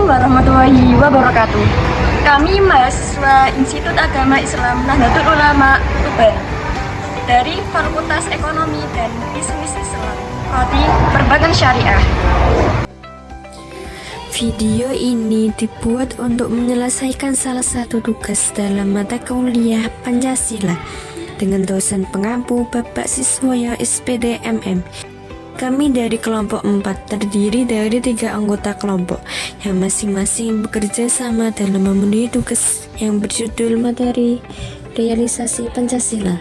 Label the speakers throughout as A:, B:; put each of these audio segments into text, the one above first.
A: warahmatullahi wabarakatuh. Kami mahasiswa Institut Agama Islam Nahdlatul Ulama Tuban dari Fakultas Ekonomi dan Bisnis Islam, Prodi Perbankan Syariah.
B: Video ini dibuat untuk menyelesaikan salah satu tugas dalam mata kuliah Pancasila dengan dosen pengampu Bapak Siswoyo SPD MM. Kami dari kelompok 4 terdiri dari 3 anggota kelompok yang masing-masing bekerja sama dalam memenuhi tugas yang berjudul materi realisasi Pancasila.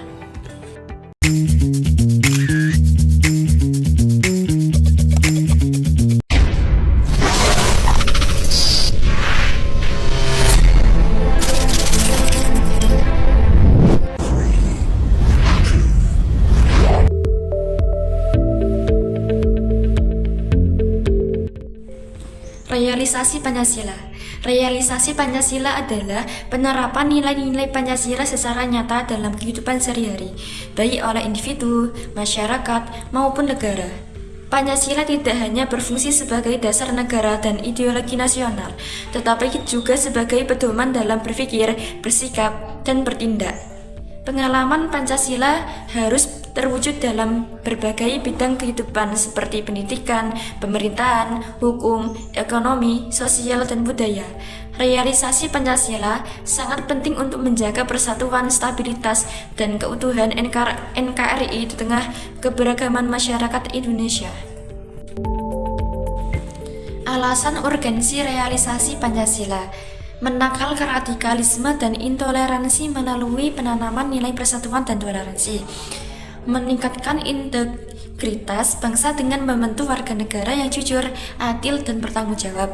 C: Realisasi Pancasila. Realisasi Pancasila adalah penerapan nilai-nilai Pancasila secara nyata dalam kehidupan sehari-hari, baik oleh individu, masyarakat, maupun negara. Pancasila tidak hanya berfungsi sebagai dasar negara dan ideologi nasional, tetapi juga sebagai pedoman dalam berpikir, bersikap, dan bertindak. Pengalaman Pancasila harus terwujud dalam berbagai bidang kehidupan seperti pendidikan, pemerintahan, hukum, ekonomi, sosial, dan budaya. Realisasi Pancasila sangat penting untuk menjaga persatuan, stabilitas, dan keutuhan NKRI di tengah keberagaman masyarakat Indonesia. Alasan urgensi realisasi Pancasila: menangkal radikalisme dan intoleransi melalui penanaman nilai persatuan dan toleransi, meningkatkan integritas bangsa dengan membentuk warga negara yang jujur, adil, dan bertanggung jawab,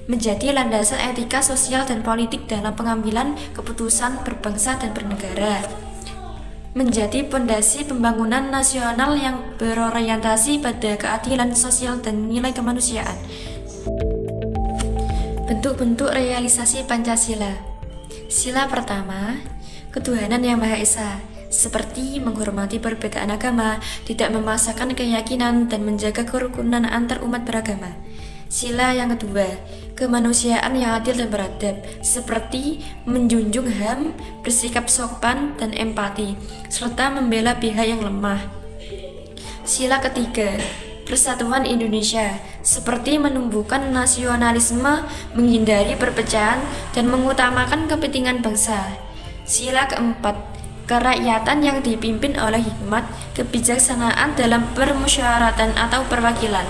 C: menjadi landasan etika sosial dan politik dalam pengambilan keputusan berbangsa dan bernegara, menjadi pondasi pembangunan nasional yang berorientasi pada keadilan sosial dan nilai kemanusiaan. Bentuk-bentuk realisasi Pancasila. Sila pertama, ketuhanan yang Maha Esa, seperti menghormati perbedaan agama, tidak memaksakan keyakinan, dan menjaga kerukunan antar umat beragama. Sila yang kedua, kemanusiaan yang adil dan beradab, seperti menjunjung HAM, bersikap sopan dan empati, serta membela pihak yang lemah. Sila ketiga, persatuan Indonesia, seperti menumbuhkan nasionalisme, menghindari perpecahan, dan mengutamakan kepentingan bangsa. Sila keempat, kerakyatan yang dipimpin oleh hikmat, kebijaksanaan dalam permusyawaratan atau perwakilan,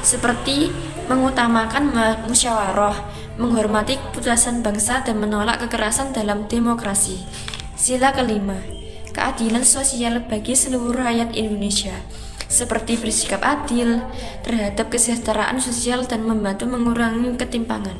C: seperti mengutamakan musyawarah, menghormati keputusan bangsa, dan menolak kekerasan dalam demokrasi. Sila kelima, keadilan sosial bagi seluruh rakyat Indonesia, seperti bersikap adil terhadap kesejahteraan sosial dan membantu mengurangi ketimpangan.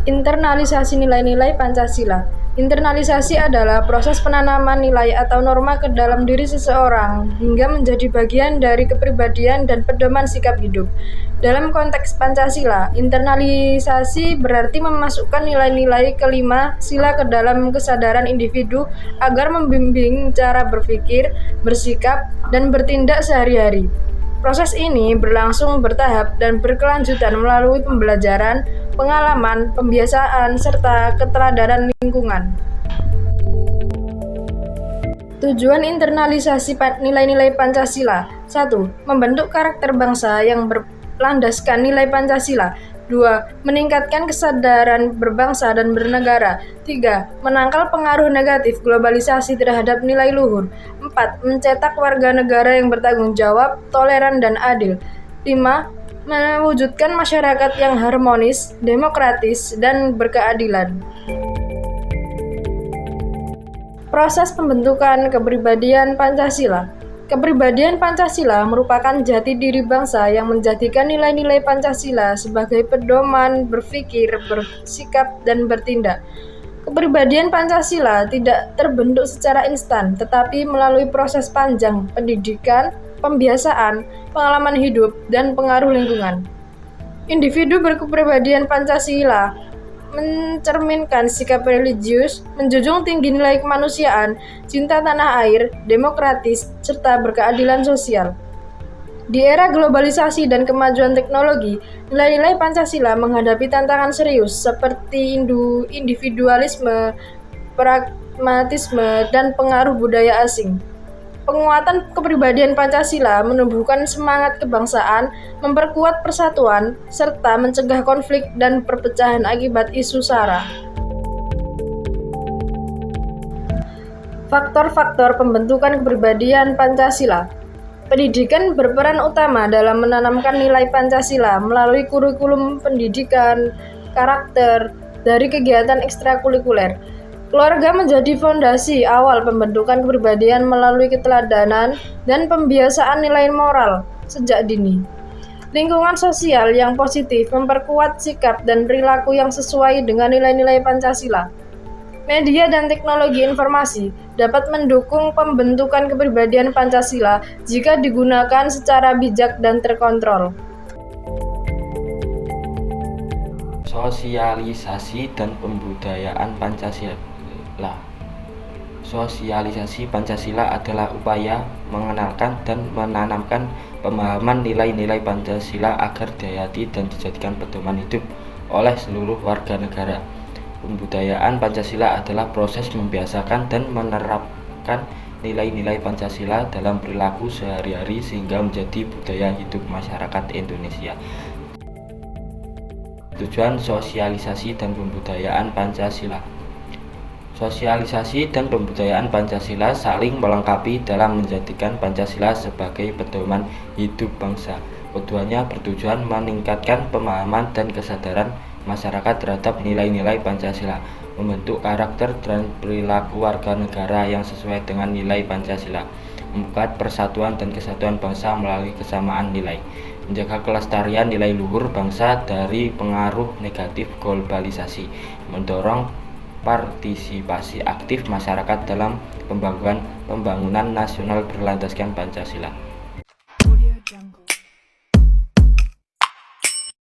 D: Internalisasi nilai-nilai Pancasila. Internalisasi adalah proses penanaman nilai atau norma ke dalam diri seseorang hingga menjadi bagian dari kepribadian dan pedoman sikap hidup. Dalam konteks Pancasila, internalisasi berarti memasukkan nilai-nilai kelima sila ke dalam kesadaran individu agar membimbing cara berpikir, bersikap, dan bertindak sehari-hari. Proses ini berlangsung bertahap dan berkelanjutan melalui pembelajaran, pengalaman, pembiasaan, serta keteladanan lingkungan. Tujuan internalisasi nilai-nilai Pancasila: 1. Membentuk karakter bangsa yang berlandaskan nilai Pancasila. 2. Meningkatkan kesadaran berbangsa dan bernegara. 3. Menangkal pengaruh negatif globalisasi terhadap nilai luhur. 4. Mencetak warga negara yang bertanggung jawab, toleran, dan adil. 5. Mewujudkan masyarakat yang harmonis, demokratis, dan berkeadilan. Proses pembentukan kepribadian Pancasila. Kepribadian Pancasila merupakan jati diri bangsa yang menjadikan nilai-nilai Pancasila sebagai pedoman berpikir, bersikap, dan bertindak. Kepribadian Pancasila tidak terbentuk secara instan, tetapi melalui proses panjang pendidikan, pembiasaan, pengalaman hidup, dan pengaruh lingkungan. Individu berkepribadian Pancasila mencerminkan sikap religius, menjunjung tinggi nilai kemanusiaan, cinta tanah air, demokratis, serta berkeadilan sosial. Di era globalisasi dan kemajuan teknologi, nilai-nilai Pancasila menghadapi tantangan serius seperti individualisme, pragmatisme, dan pengaruh budaya asing. Penguatan kepribadian Pancasila menumbuhkan semangat kebangsaan, memperkuat persatuan, serta mencegah konflik dan perpecahan akibat isu SARA. Faktor-faktor pembentukan kepribadian Pancasila. Pendidikan berperan utama dalam menanamkan nilai Pancasila melalui kurikulum pendidikan, karakter, dari kegiatan ekstrakurikuler. Keluarga menjadi fondasi awal pembentukan kepribadian melalui keteladanan dan pembiasaan nilai moral sejak dini. Lingkungan sosial yang positif memperkuat sikap dan perilaku yang sesuai dengan nilai-nilai Pancasila. Media dan teknologi informasi dapat mendukung pembentukan kepribadian Pancasila jika digunakan secara bijak dan terkontrol.
E: Sosialisasi dan pembudayaan Pancasila. Sosialisasi Pancasila adalah upaya mengenalkan dan menanamkan pemahaman nilai-nilai Pancasila agar dihayati dan dijadikan pedoman hidup oleh seluruh warga negara. Pembudayaan Pancasila adalah proses membiasakan dan menerapkan nilai-nilai Pancasila dalam perilaku sehari-hari sehingga menjadi budaya hidup masyarakat Indonesia. Tujuan sosialisasi dan pembudayaan Pancasila. Sosialisasi dan pembudayaan Pancasila saling melengkapi dalam menjadikan Pancasila sebagai pedoman hidup bangsa. Keduanya bertujuan meningkatkan pemahaman dan kesadaran masyarakat terhadap nilai-nilai Pancasila, membentuk karakter dan perilaku warga negara yang sesuai dengan nilai Pancasila, membuat persatuan dan kesatuan bangsa melalui kesamaan nilai, menjaga kelestarian nilai luhur bangsa dari pengaruh negatif globalisasi, mendorong partisipasi aktif masyarakat dalam pembangunan nasional berlandaskan Pancasila.